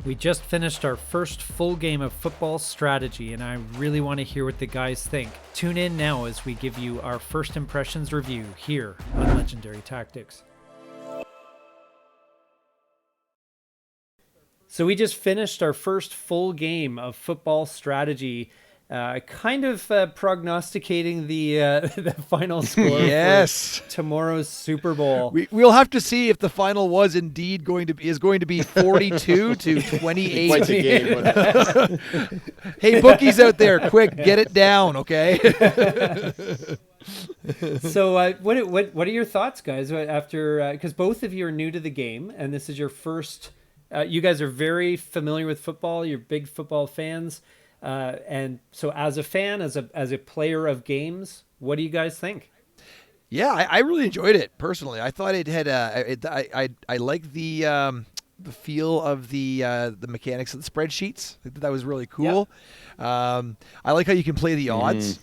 We just finished our first full game of football strategy, and I really want to hear what the guys think. Tune in now as we give you our first impressions review here on Legendary Tactics. So we just finished our first full game of football strategy, kind of prognosticating the final score for tomorrow's Super Bowl. We'll have to see if the final was indeed going to be 42 to 28. Quite the game. Hey, bookies out there, quick, get it down, okay? So what are your thoughts, guys? After because both of you are new to the game, and this is your first. You guys are very familiar with football. You're big football fans. And so as a fan, as a player of games, what do you guys think? Yeah, I really enjoyed it personally. I thought it had I like the feel of the mechanics of the spreadsheets. I think that was really cool. Yep. I like how you can play the odds.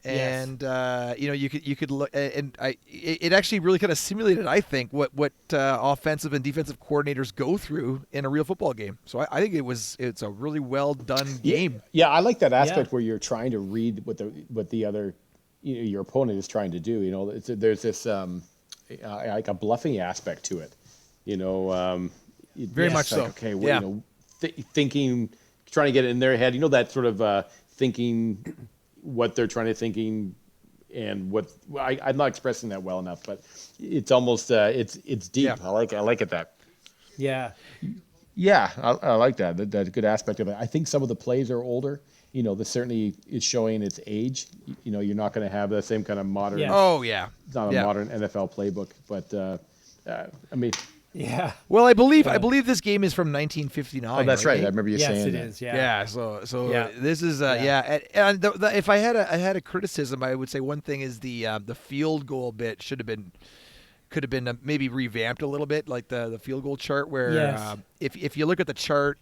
And you could look, and it actually really kind of simulated, I think, what offensive and defensive coordinators go through in a real football game. So I think it's a really well done game. Yeah, I like that aspect where you're trying to read what the other your opponent is trying to do. There's this like a bluffing aspect to it. Very much so. Okay, well, thinking, trying to get it in their head. That sort of thinking. What they're trying to thinking, and what I'm not expressing that well enough, but it's almost it's deep. Yeah. I like it that. Yeah. Yeah, I like that. That's a good aspect of it. I think some of the plays are older. This certainly is showing its age. You're not going to have the same kind of modern. Yeah. Oh yeah. It's not a modern NFL playbook, but I mean. Yeah. Well, I believe this game is from 1959. Oh, that's right. I remember you saying that. Yes, it is. Yeah. Yeah. So this is And if I had a criticism, I would say one thing is the field goal bit could have been maybe revamped a little bit, like the field goal chart, where if you look at the chart,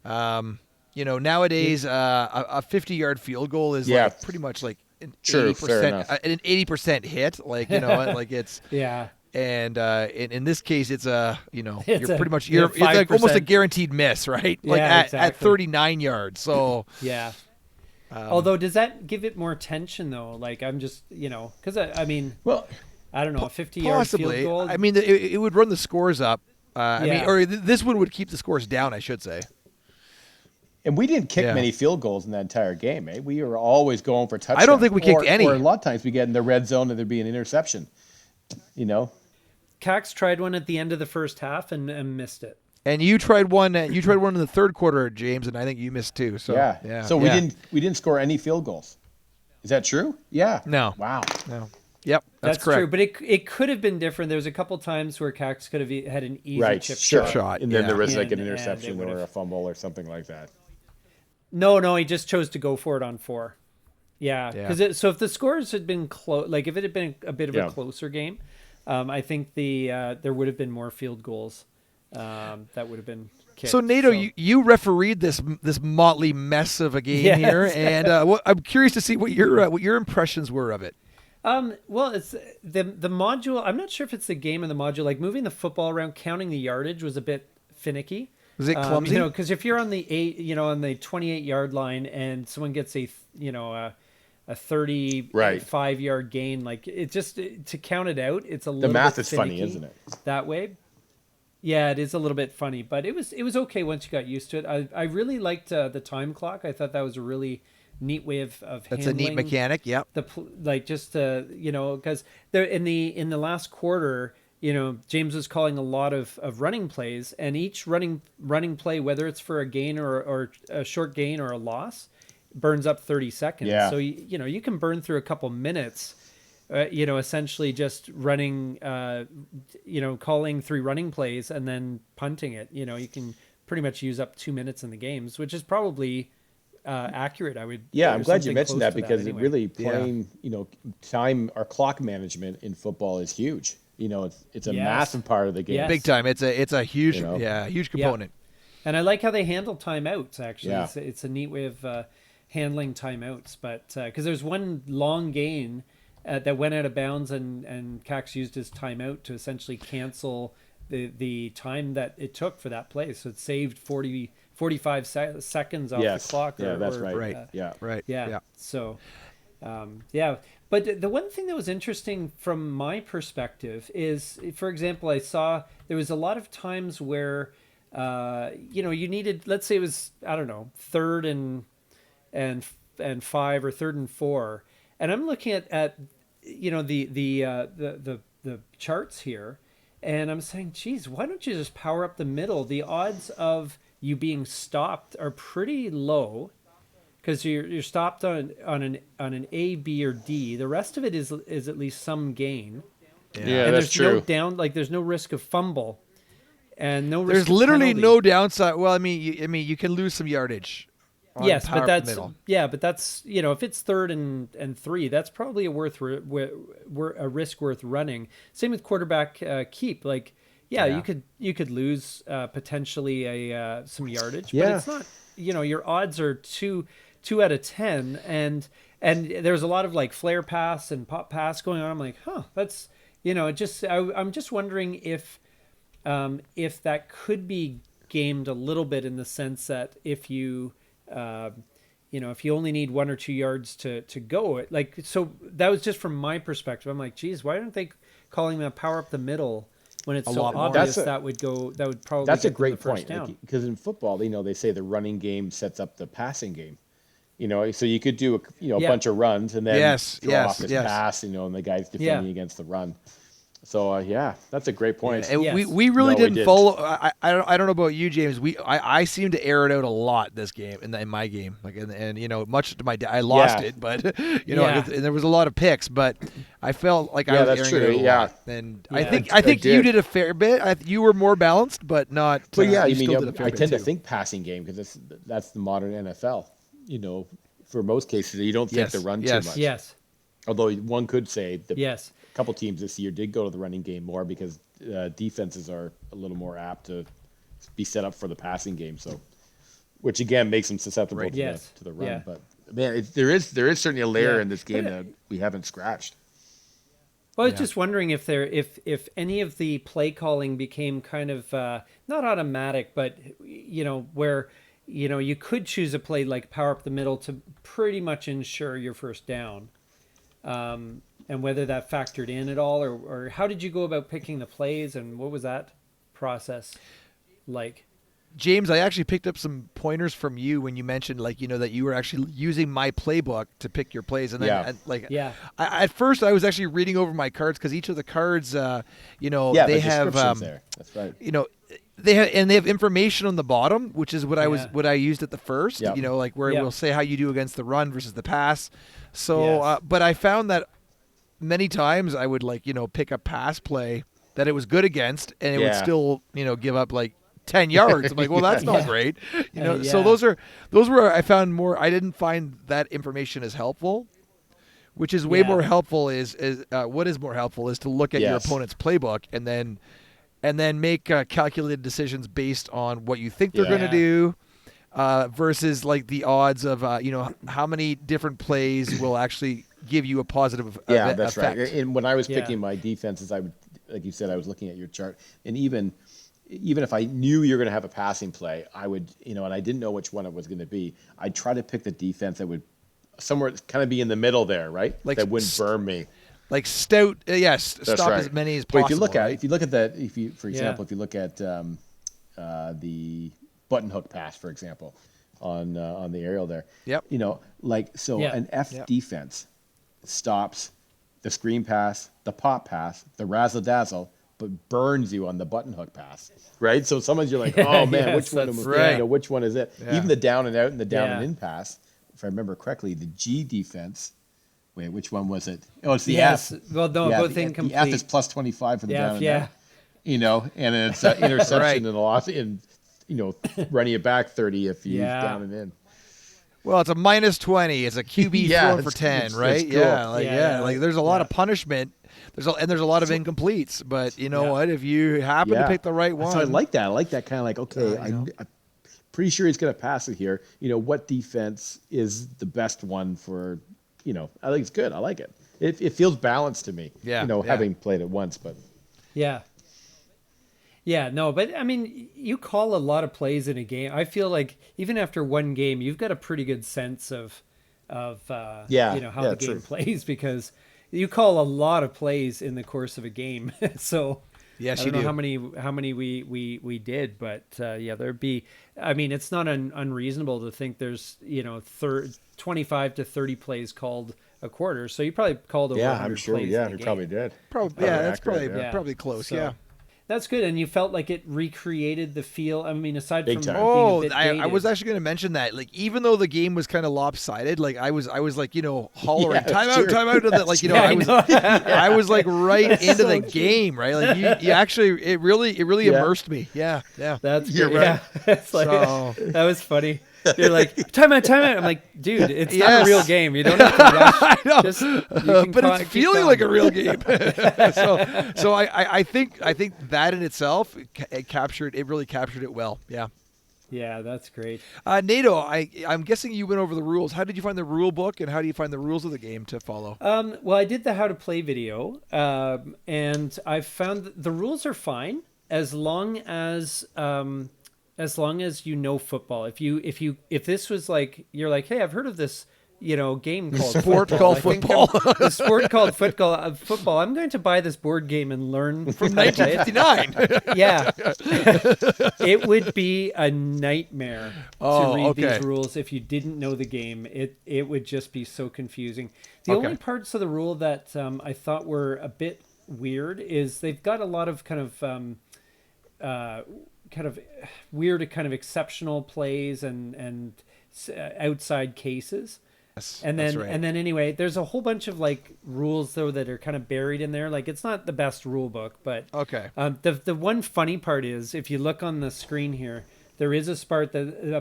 nowadays a 50-yard field goal is like pretty much like an 80% hit, like like it's And in this case, it's you're pretty much it's like almost a guaranteed miss, right? Like at 39 yards. So yeah. Although, does that give it more tension though? Like I'm just because I mean, well, I don't know, a 50-yard field goal. I mean, it would run the scores up. This one would keep the scores down, I should say. And we didn't kick many field goals in that entire game, eh? We were always going for touchdowns. I don't think we kicked any. Or a lot of times we get in the red zone and there'd be an interception. Cax tried one at the end of the first half and missed it. And you tried one. You tried one in the third quarter, James, and I think you missed too. So yeah. So we didn't score any field goals. Is that true? Yeah. No. Wow. No. Yep. That's correct. True, but it could have been different. There was a couple times where Cax could have had an easy chip shot, and then there was like an interception or a fumble or something like that. No, he just chose to go for it on 4. Yeah, because so if the scores had been close, like if it had been a bit of a closer game. I think there would have been more field goals that would have been kicked. So Nato, you refereed this motley mess of a game here, and I'm curious to see what your impressions were of it. Well, it's the module. I'm not sure if it's the game or the module. Like moving the football around, counting the yardage was a bit finicky. Was it clumsy? Because if you're on the 28-yard line and someone gets a 35-yard gain, like it just to count it out, it's a little bit the math is funny, isn't it? That way. Yeah, it is a little bit funny, but it was okay once you got used to it. I really liked the time clock. I thought that was a really neat way of that's a neat mechanic. Yep. Because there in the last quarter, James was calling a lot of running plays, and each running play, whether it's for a gain or a short gain or a loss, burns up 30 seconds. Yeah. So you can burn through a couple minutes, essentially just running, calling 3 running plays and then punting it. You can pretty much use up 2 minutes in the games, which is probably accurate. I'm glad you mentioned that because it really playing, time or clock management in football is huge. It's a massive part of the game. Yes. Big time. It's a huge, huge component. Yeah. And I like how they handle timeouts. Actually, yeah. It's a neat way of handling timeouts. But because there's one long gain that went out of bounds, and Cax used his timeout to essentially cancel the time that it took for that play. So it saved 45 seconds off the clock. Yeah, that's right. Right. Yeah. Right. Yeah. So, yeah. But the one thing that was interesting from my perspective is, for example, I saw there was a lot of times where, you needed, let's say it was, I don't know, 3rd and 5 or 3rd and 4. And I'm looking at the charts here, and I'm saying, geez, why don't you just power up the middle? The odds of you being stopped are pretty low, because you're stopped on an A, B, or D. The rest of it is at least some gain. Yeah, And that's true. there's no risk of fumble, and no risk There's of literally penalty. no downside. Well, I mean, you can lose some yardage. On Yes, power but up that's the middle. but that's if it's 3rd and 3, that's probably a risk worth running. Same with quarterback keep. Like, you could lose potentially some yardage, but it's not. Your odds are 2 out of 10, and there's a lot of like flare pass and pop pass going on. I'm like, that's I'm just wondering if that could be gamed a little bit, in the sense that if you if you only need 1 or 2 yards to go, like, so that was just from my perspective. I'm like, geez, why aren't they calling that power up the middle when it's so lot more. obvious That's that would probably That's a get them great the first point, down. because in football, they say the running game sets up the passing game. So you could do a bunch of runs and then throw off this pass, and the guy's defending against the run. So that's a great point. And Yes. we really No, we didn't didn't. follow. I don't know about you, James. I seem to air it out a lot this game in my game. Like and much to my I lost Yeah. it, but Yeah. and there was a lot of picks, but I felt like I Yeah, was that's airing true, it out a yeah. lot. And Yeah. I think you did. did a fair bit. You were more balanced, but not. But you still did a fair I bit tend to too. think passing game, because that's the modern NFL. For most cases, you don't think Yes, to run yes. too much. Yes. Although one could say that Yes. a couple teams this year did go to the running game more, because defenses are a little more apt to be set up for the passing game. So, which again makes them susceptible Right. to, Yes. to the run. Yeah. But man, there is certainly a layer Yeah. in this game that we haven't scratched. Well, I was just wondering if any of the play calling became kind of not automatic, but where you could choose a play like power up the middle to pretty much ensure your first down, and whether that factored in at all, or how did you go about picking the plays, and what was that process like? James, I actually picked up some pointers from you when you mentioned that you were actually using my playbook to pick your plays, and then at first I was actually reading over my cards, because each of the cards, The they have description's there. That's right. they have information on the bottom, which is what I used at the first. Yep. Where it Yep. will say how you do against the run versus the pass. So, Yes. but I found that many times I would pick a pass play that it was good against, and it would Yeah. still give up 10 yards. I'm like, well, that's not Yeah. great. Yeah. So those were I found more. I didn't find that information as helpful. Which is way Yeah. more helpful what is more helpful is to look at your Yes. opponent's playbook and then make calculated decisions based on what you think they're Yeah. going to do, versus the odds of how many different plays will actually give you a positive Yeah, that's effect. right. And when I was Yeah. picking my defenses, I would, like you said, I was looking at your chart, and even if I knew you were going to have a passing play, I would, and I didn't know which one it was going to be, I'd try to pick the defense that would somewhere kind of be in the middle there, right? That wouldn't burn me. Like stout, yes, That's stop right. as many as But possible. if you look at, right? for example, if you look at the button hook pass, for example, on the aerial there. Yep. Yeah. An F Yeah. defense stops the screen pass, the pop pass, the razzle dazzle, but burns you on the button hook pass, right? So sometimes you're like, oh man, Yes, which one? that's right. Which one is it? Yeah. Even the down and out and the down and Yeah. in pass. If I remember correctly, the G defense. Wait, which one was it? Oh, it's the Yes. F. Well, no, Yeah, both the F incomplete. is plus 25 for the Yeah, down and yeah. out. And it's an interception Right. and a loss in, running it back 30 if you Yeah. down and in. Well, it's a minus 20. It's a QB Yeah, throwing for it's- 10, it's right? cool. Yeah, Yeah. there's a lot Yeah. of punishment. There's a lot of incompletes, but you know what? If you happen to pick the right one, So I like that. I like that kind of like, okay, I'm pretty sure he's going to pass it here. What defense is the best one for, I think it's good. I like it. It feels balanced to me. Yeah, yeah. Having played it once, but Yeah. Yeah, no, but I mean, you call a lot of plays in a game. I feel like even after one game, you've got a pretty good sense of Yeah, you know how yeah, the game true. plays because you call a lot of plays in the course of a game. So Yes, I you don't know do. how many we did, but yeah, there'd be. I mean, it's not unreasonable to think there's 25 to 30 plays called a quarter. So you probably called over Yeah, 100 I'm sure. plays Yeah, in a we game. probably did. Probably, yeah, that's accurate, probably yeah. probably close. So Yeah. that's good, and you felt like it recreated the feel. I mean, aside Big from time. being a Oh, bit I was dated. actually going to mention that. Like, even though the game was kind of lopsided, like I was like, hollering Yeah, that's true. time out to that. Like, Yeah, I know. I was like right into so the true. game, right? Like you actually, it really Yeah. immersed me. Yeah, yeah. That's You're great. right. Yeah, it's like So- that was funny. You're like time out. I'm like, dude, it's not Yes. a real game. You don't have to rush. I know, Just, you can but it's keep feeling going. like a real game. so I think that in itself, it really captured it well. Yeah. Yeah, that's great. Nato, I'm guessing you went over the rules. How did you find the rule book, and how do you find the rules of the game to follow? Well, I did the how to play video, and I found that the rules are fine as long as you know football. If this was like you're like, hey, I've heard of this game called Sport football. called I think football. the sport called football. I'm going to buy this board game and learn From how to play it. 1959. Yeah, it would be a nightmare Oh, to read okay. these rules if you didn't know the game. It would just be so confusing. The Okay. only parts of the rule that I thought were a bit weird is they've got a lot of kind of weird, kind of exceptional plays and outside cases. Yes, And that's then right. anyway, there's a whole bunch of like rules though that are kind of buried in there. Like it's not the best rule book, but Okay. the one funny part is if you look on the screen here, there is a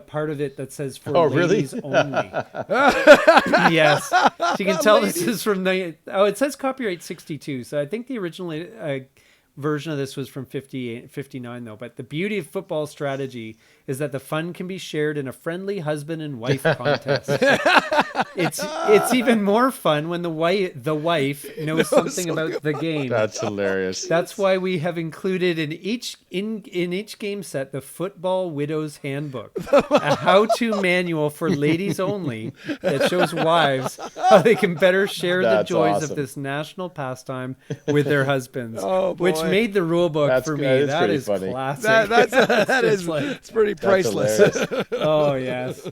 part of it that says for Oh, really? ladies only. Yes, so you can tell this is from it says copyright 62. So I think the original version of this was from 59 though. But the beauty of football strategy is that the fun can be shared in a friendly husband and wife contest. It's even more fun when the wife knows something about the game. That's hilarious. That's why we have included in each game set the Football Widow's Handbook, a how-to manual for ladies only that shows wives how they can better share the That's joys awesome. of this national pastime with their husbands. Oh, boy. Which made the rule book That's for me. good. It's That pretty is funny. classic. That It's is like, it's pretty That's priceless. hilarious. oh yes,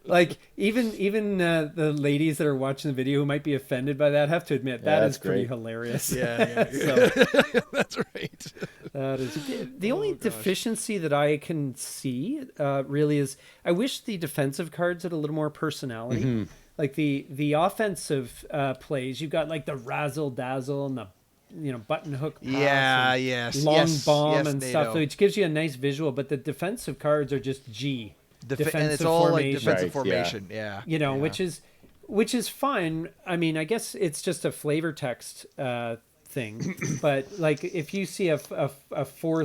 like even the ladies that are watching the video who might be offended by that have to admit that that's is pretty great. hilarious. Yeah, So, that's right. that is the only deficiency that I can see. Really, is I wish the defensive cards had a little more personality. Mm-hmm. Like the offensive plays, you've got like the razzle dazzle and the button hook pass Yeah, and yes, long yes, bomb yes, and stuff, Nato. which gives you a nice visual. But the defensive cards are just G. And it's defensive all like formation. defensive Right, yeah. formation. Yeah. You know, yeah. which is fine. I mean, I guess it's just a flavor text thing. But like if you see a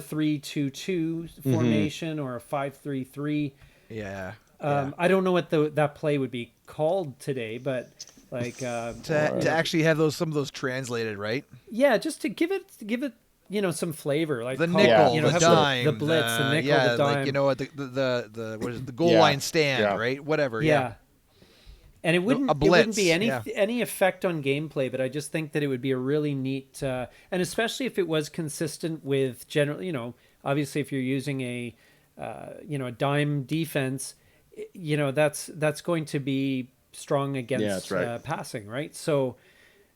4-3-2-2 formation or a 5-3-3, Yeah. I don't know what that play would be called today, but like To actually have some of those translated, right? yeah, just to give it some flavor, like The call- nickel, Yeah. the have dime, the blitz, the nickel, yeah, the dime. like the what is it, the goal Yeah, line stand, yeah. right? Whatever. Yeah. And it wouldn't blitz, be any yeah. any effect on gameplay, but I just think that it would be a really neat and especially if it was consistent with general, obviously if you're using a a dime defense, that's going to be strong against that's right. passing, right? So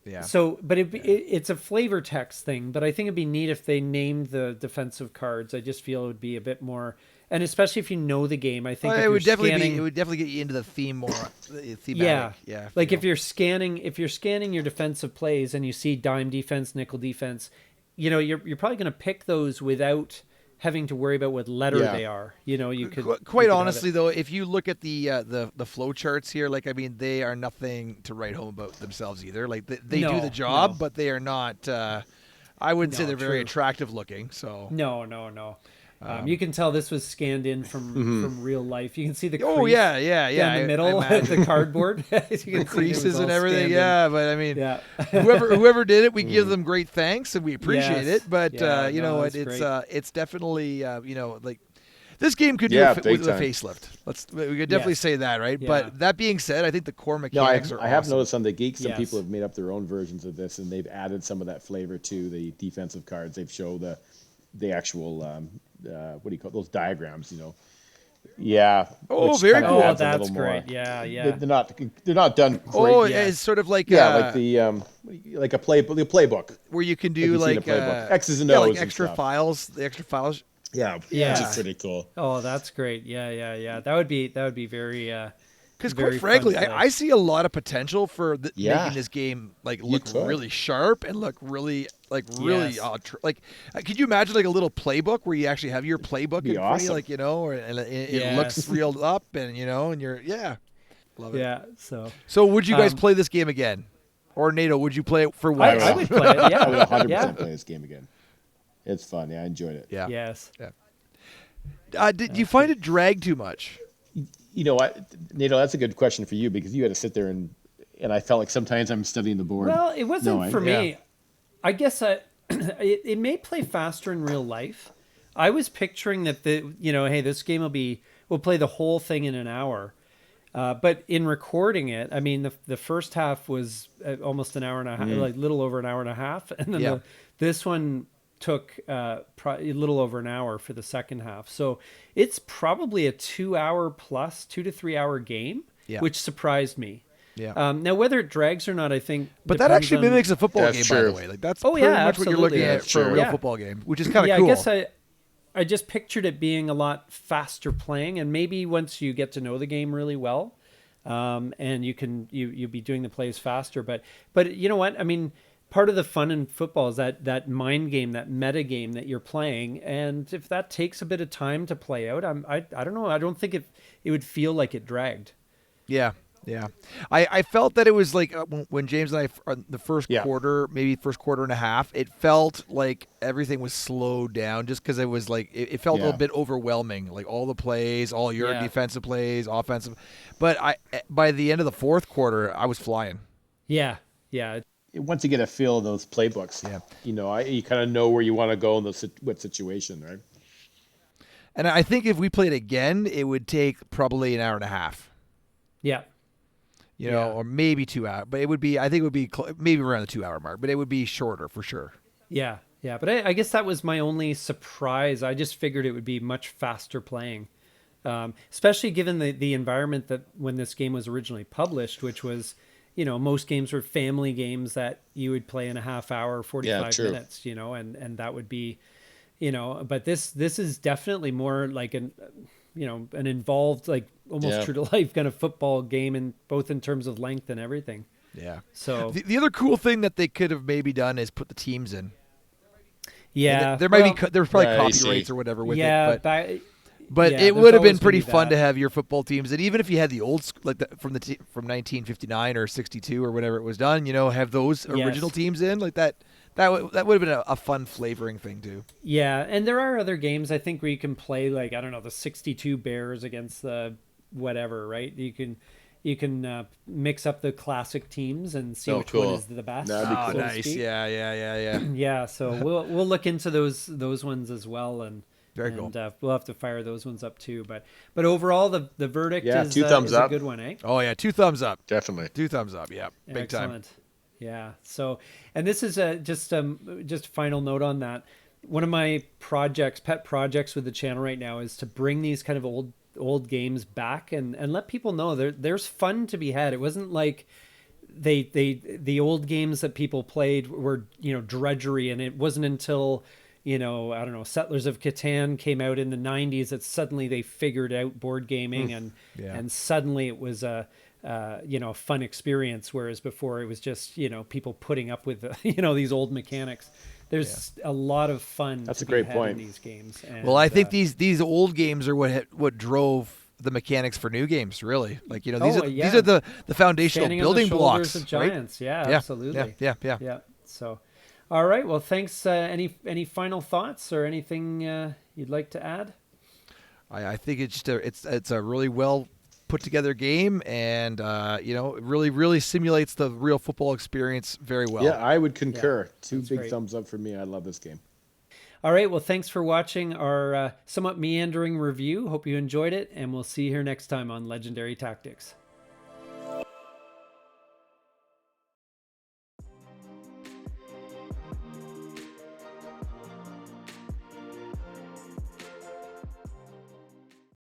Yeah. but it's a flavor text thing, but I think it'd be neat if they named the defensive cards. I just feel it would be a bit more, and especially if you know the game, I think Well, if it would you're definitely scanning, it would definitely get you into the theme more. Thematic. yeah, Yeah. Like if you're scanning your defensive plays and you see dime defense, nickel defense, you're probably going to pick those without having to worry about what letter Yeah. they are. You could Quite you could have honestly, it. though, if you look at the flow charts here, like I mean, they are nothing to write home about themselves either. Like they do No, the job, no. but they are not. I wouldn't say No, they're very true. attractive looking. So No. You can tell this was scanned in from real life. You can see the crease Oh yeah, down the middle of the cardboard. You can see it was creases all and everything. scanned in. Yeah, but I mean, Yeah. whoever did it, we give them great thanks and we appreciate Yes. it. But Yeah, you no, know, that's it's great. it's definitely like this game could do Yeah, with big a time. facelift. We could definitely Yes. say that, right? Yeah. But that being said, I think the core No, mechanics are I have awesome. noticed on the Geek, some Yes. people have made up their own versions of this, and they've added some of that flavor to the defensive cards. They've shown the actual what do you call those diagrams? Yeah. Oh, which very kinda cool. Oh, adds a that's little more. great. Yeah. They're not done. Great. Oh, Yeah. it's sort of like Yeah, like the playbook. where you can do you've seen like a playbook. X's and yeah, O's like and extra stuff. files. The extra files. Yeah, Yeah. which is pretty cool. Oh, that's great. Yeah. That would be very. Because Very quite frankly, fun play. I see a lot of potential for Yeah. making this game like look could. really sharp and look really Yes. could you imagine like a little playbook where you actually have your playbook Be in front of you, awesome. like and it Yes. looks reeled up and and you're love it. Yeah. So So would you guys Um, play this game again, or NATO? Would you play it for I, once? I would play it. I would Yeah. 100% Yeah. play this game again. It's fun. Yeah, I enjoyed it. Yeah. Yes. Did you find it drag too much? You know what, NATO? That's a good question for you because you had to sit there and I felt like sometimes I'm studying the board. Well, it wasn't No, for yeah. me. I guess it may play faster in real life. I was picturing that hey, this game we'll play the whole thing in an hour. But in recording it, I mean, the first half was almost an hour and a half, like little over an hour and a half, and then Yeah. this one took a little over an hour for the second half. So it's probably a 2 to 3 hour game, Yeah. which surprised me. Yeah. Now, whether it drags or not, I think. But that depends actually on- mimics a football That's game, by the true. way. Like that's Oh, pretty yeah, much what you're looking absolutely. at That's for a true. real Yeah. football game, which is kind of Yeah, cool. I guess I just pictured it being a lot faster playing, and maybe once you get to know the game really well, and you'll be doing the plays faster. But you know what? I mean, part of the fun in football is that mind game, that meta game that you're playing, and if that takes a bit of time to play out, I don't know. I don't think it would feel like it dragged. Yeah. I felt that it was like when James and I, the first Yeah. quarter, maybe first quarter and a half, it felt like everything was slowed down just because it was like, it felt a little Yeah. bit overwhelming. Like all the plays, all your Yeah. defensive plays, offensive. But by the end of the fourth quarter, I was flying. Yeah. Once you get a feel of those playbooks, you kind of know where you want to go in what situation, right? And I think if we played again, it would take probably an hour and a half. Yeah. Or maybe 2 hours. But I think it would be maybe around the 2 hour mark, but it would be shorter for sure. Yeah. But I guess that was my only surprise. I just figured it would be much faster playing, especially given the environment that when this game was originally published, which was, most games were family games that you would play in a half hour, 45 true. minutes, and that would be, but this is definitely more like an involved, like almost Yeah. true to life kind of football game, and both in terms of length and everything. Yeah. So The other cool thing that they could have maybe done is put the teams in. yeah, There might well, be there's probably I see. copyrights or whatever with yeah, it, but yeah, it there's would have been always gonna pretty be fun that. to have your football teams, and even if you had the old from 1959 or 62 or whenever it was done, have those original Yes. teams in like that. That would have been a fun flavoring thing too. Yeah, and there are other games I think where you can play, like, I don't know, the 62 Bears against the whatever, right? You can mix up the classic teams and see Oh, which cool. one is the best. That'd be Oh, cool. so to nice! speak. Yeah. Yeah, so we'll look into those ones as well, and Very cool. we'll have to fire those ones up too. But overall, the verdict Yeah, is 2 thumbs is a up. good one, eh? Oh yeah, 2 thumbs up. Definitely. 2 thumbs up. Yeah, big time. Excellent. Yeah. So, and this is just a final note on that. One of my pet projects with the channel right now is to bring these kind of old games back and let people know there's fun to be had. It wasn't like the old games that people played were, drudgery, and it wasn't until, I don't know, Settlers of Catan came out in the 90s that suddenly they figured out board gaming and suddenly it was a fun experience, whereas before it was just, people putting up with these old mechanics. There's a lot of fun. That's to a be great had point. in these games. And, Well, I think these old games are what drove the mechanics for new games. Really, like these are the foundational standing on building the blocks. shoulders of Right? giants. Yeah, Yeah, absolutely. Yeah. So, all right. Well, thanks. Any final thoughts or anything you'd like to add? I think it's a really well put together game, and it really simulates the real football experience very well. Yeah, I would concur. Yeah, Two that's big great. thumbs up for me. I love this game. All right. Well, thanks for watching our somewhat meandering review. Hope you enjoyed it, and we'll see you here next time on Legendary Tactics.